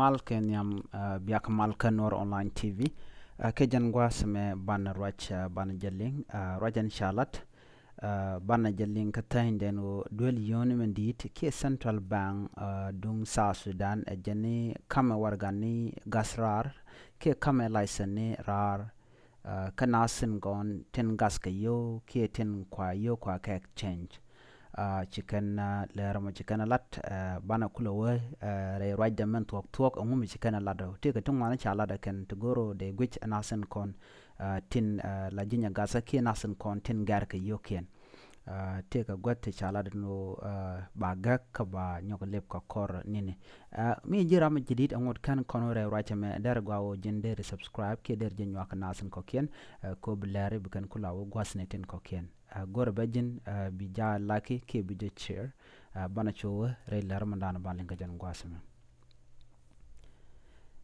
mal ken yam biak mal kanor online TV ke jan gwa sme ban rwach ban jelling rajan shalat ban jelling ka den o duel yon mendit ke central bank dung sa Sudan jani kame wargani gasrar ke kame license rar kanasin gon ten gas ke yo ke ten kwa yo kwa ka exchange chicken lerma chicken lat bana kula we re right the men talk ngum chicken lado te ka tungwana chala da ken to goro de gwich anasen kon tin la jinya gasa ke nasen kon tin gar ka yoken te ka gotte chala no baga ka ba nyoko lep ka kor nini mi jira ma jidit angot kan kono re right me der gwawo jinde subscribe ke der jinwa ka nasen ko ken ko blare bukan kula wo gwasne tin ko ken gora bajin bija laki ke bija chair bana chowa re larmandana balinga jan gwasme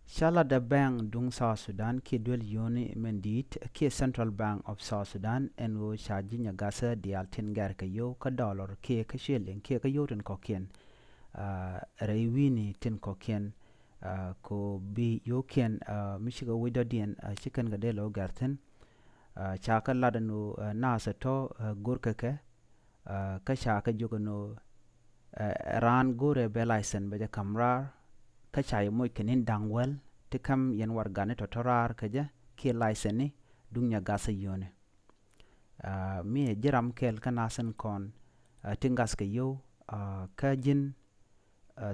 shala da bank dung South Sudan ke duel yoni mendit ke Central Bank of South Sudan en wo shajinya gasa di altin gar ka yo ka dollar ke ka shilling ke ka yoten kokien rewini tin kokien ko bi yoken mishiga widodien chicken ga delo garten chaka ladano nasa to gurka ke ka shaka jogano ran gore belaisen beja kamrar ka chay moy kenin dangwel te kam yen wargane to torar kaja ke license dunya gasa yone mi jiram kel kanasen kon tingas ke yo ka jin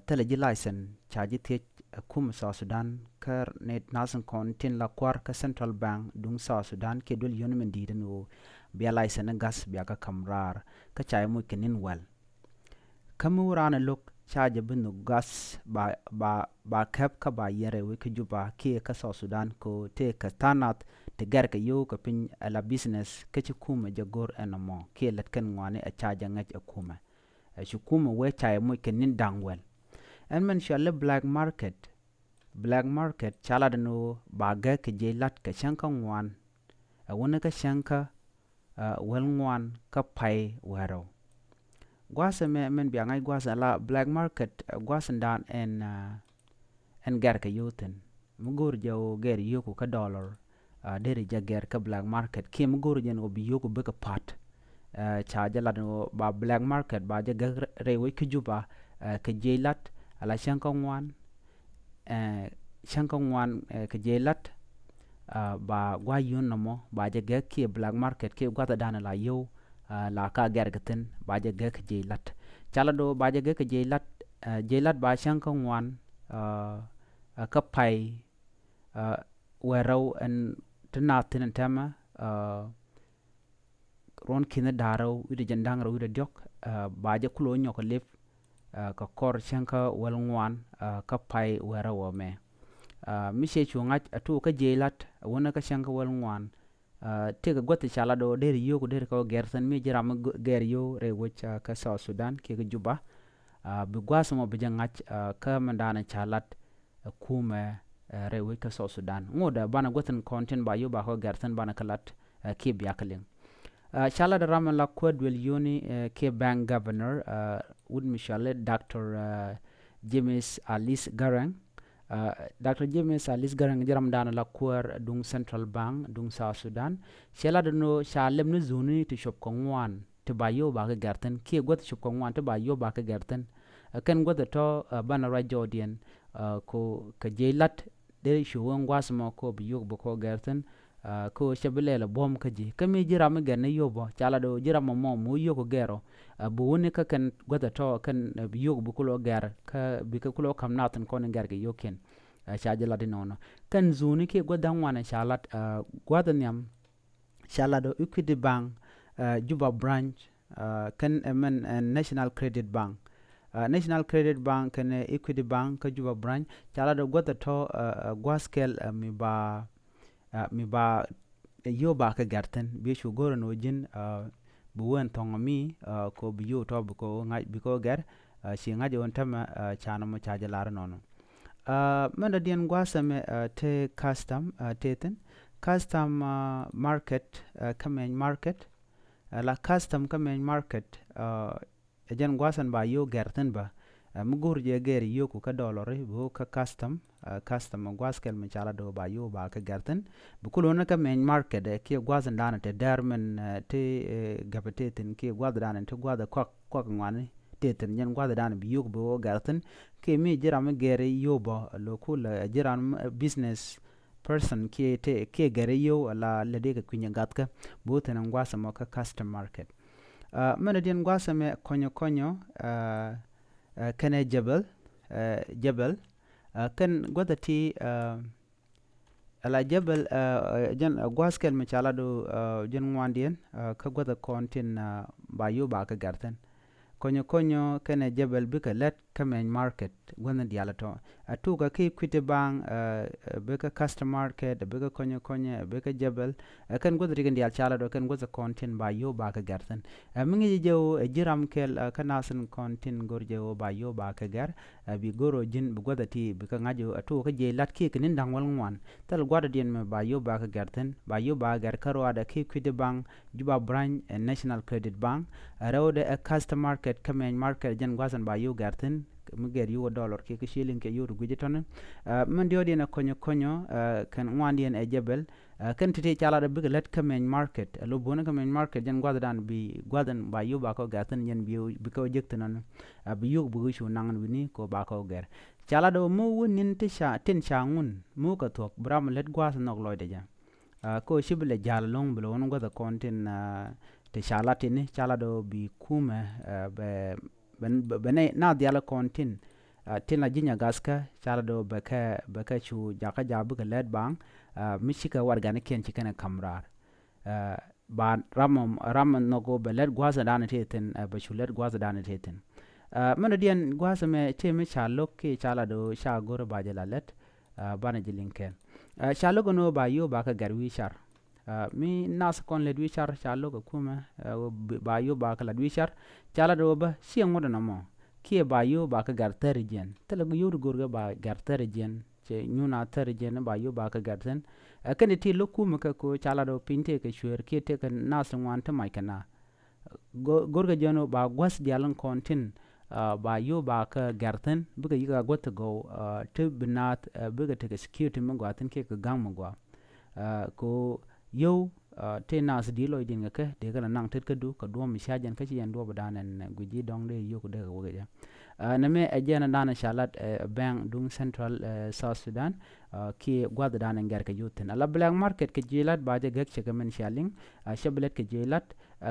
teleji license chaji te kum South Sudan kar net nasen kon tin la kwar ka Central Bank dung South Sudan ke dul yone men diden o bia license gas bia ka kamrar ka chay moy kenin wel kamurana lok charge binu gas ba kep ka ba yere we ka juba ke ka South Sudan ko te ka tanat te gar ka yo ka pin ala business ka ci kuma jagor enamo ke lat kan ngwane a charge ngaj a kuma shi kuma we chay mo kenin dangwel en men shale black market chala no ba ga ke je lat ka shanka ngwan a wona ka shanka wel ngwan ka pai waro gwasa men biya ngai gwasa la black market gwasa dan en gar ka yoten mugor jaw ger yoko ka dollar deri jager ka black market ke mugor jen obi yoko be ka pat cha jala no ba black market ba jaga rewe ka juba ka jelat ala shanka ngwan ka jelat ba gwa yun namo ba jaga ke black market ke gwata dana la yo la ka gergatin baje gek jelat chala do baje gek jelat ba shanka ngwan ka pai weraw en tinatin tema ron kina daraw ide jandang raw ide diok baje kulo nyoko lep ka kor shanka wel ngwan ka pai weraw me mishe chungat atu ka jelat wona ka shanka wel ngwan tega gote chala do deri yo ko deri ko gersan mi jiram ger yo re wocha ka South Sudan ke juba bi gwaso mo bi jangach ka mandana chalat kuma re we ka South Sudan ngoda bana goten content ba yo ba ko gersan bana kalat ke biakalin chala da ram la kod wel yoni ke bank governor wood michelle Dr. James Alice Garang Dr. James Alice Garang jaram dana la kuar dung Central Bank dung South Sudan shela no shalem no zuni to shop kongwan to bayo ba ka garten ki got shop kongwan to bayo ba ka garten kan got to bana ra jodian ko ka jelat de shuwan gwasmo ko biyo bo ko garten ko shabele la bom ka ji kami jiram ganne yobo chala do jiram mo mu yo ko gero bu woni ka kan got to kan biyo bu ko gar ka bi ka ko kam naten kon gar ga yoken shajala de nono kan zuni ke godan wana shalat gwadan yam shalado Equity Bank Juba branch kan men National Credit Bank National Credit Bank kan Equity Bank ka Juba branch shalado godato gwaskel mi ba yo ba ka garten bi shu goro no jin bu won tongomi ko bi yo to ko ngai bi ko gar shi ngaje won tama chana mo chajalar nono manda dien gwasa me te custom teten custom market kamen market la custom kamen market ejen gwasan ba yo gerten ba mugur je geri yoku ka dollar bo ka custom gwaskel mi chala do ba yo ba ka garten bukulo na ka main market ke gwazan dana te dermen te gabatetin ke gwada dana te gwada kwak ngwani teten nyen gwada dana bi yog bo garten ke mi jira mi geri yo ba lokul jira business person ke geri yo la lede ka kunya gatka bo tenen gwasa mo ka custom market mana din gwasa me konyo kene jebel kan gwada ti ala jebel jan gwaskel mi chala do jan ngwandien ka gwada kontin ba yo ba ka garten konyo kene jebel bika let kamen market gwana dialato atuga ki kwite bang bika custom market bika konyo bika jebel kan gwada rigan dial chala do kan gwada kontin ba yo ba ka garten mingi jew jiram kel kanasan kontin gorjew ba yo ba ka gar bi goro jin bu gwada ti bika ngajo atuga je lat ki kinin dangwal ngwan tal gwada dien me ba yo ba ka garten ba yo ba gar karo ada ki kwite bang juba branch national credit bank rawde custom market kamen market jan gwasan ba yo garten muger yo dollar ke shilling ke yo guje ton man dio dina konyo kan ngwandi en e jebel kan tete chala da big let kamen market lo bona kamen market jan gwadan bi gwadan ba yo ba ko garten yen bi ko jektanan bi yo bu shu nangan wini ko ba ko ger chala do mo wonin te sha tin shangun mo ka tok bram let gwasan nok loide ja ko shibele jala long blo won gwada kontin te shalatini chalado bi kume bene na diala kontin tin la jinya gaska chalado beka chu jaka jabu ka led bang mishika wargane ken chikene kamrar ba ram no go be led gwaza dana teten ba chu led gwaza dana teten mana dian gwaza me cheme chalok ke chalado sha goro ba jala let bana jilinken shalogo no ba yo ba ka garwi shar mi nas kon le dwichar chalo ko kuma ba yo ba ka la dwichar chala do ba si ngoda na mo kie ba yo ba ka gar terjen tele go yoru gorga ba gar terjen che nyuna terjen ba yo ba ka garten kan ti lo kuma ka ko chala do pinte ke shwer kie te kan nas ngwan ta mai kana gorga jeno ba gwas dialan kontin ba yo ba ka garten buga yiga gota go te binat buga te security mo gwaten ke ka gang mo gwa ko yo te nas di loy din ke de kala nang tet kadu ka do mi shajan ka ci yan do badanen guji dong de yo ko de ko ga na me ajena dana shalat bang dung central south sudan ki gwada dana ngar ka yuten ala black market ke jilat ba de gek ke men shaling shablet ke jilat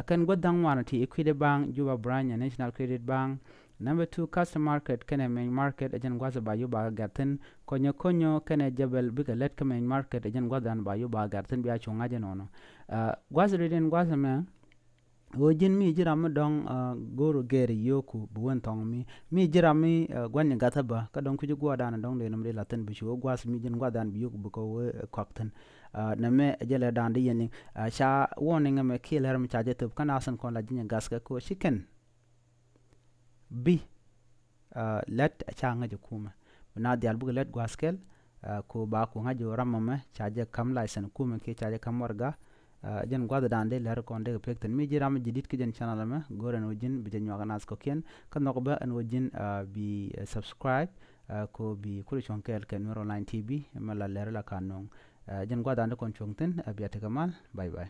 kan godang wana ti equity bank juba branch national credit bank number 2 custom market kene main market ajan gwaza ba yo ba gaten konyo kene jebel bika let ka main market ajan gwadan ba yo ba gaten biya chunga jenono gwaza reden gwaza me wojin mi jira mi dong goro geri yoku buwen tong mi jira mi gwanya gata ba ka dong kuji gwadan dong de namre laten bi shu gwas mi jin gwadan bi yoku buko kokten na me jele dan de yen sha warning me kiler mi chaje tub kana san kon la jinya gaska ko shiken bi let changa je kuma na dial bu let gwaskel ko ba ko ngajo ramama chaje kam license kuma ke chaje kam warga jen gwada dande ler konde pekten mi jiram jidit ke jen channel ma goren wajin bi jen nyaga ko ken kan no ba an wajin bi subscribe ko bi kuli chonkel ken Nur Online TV mala ler la kanong jen gwada dande kon chongten bi atakamal bye bye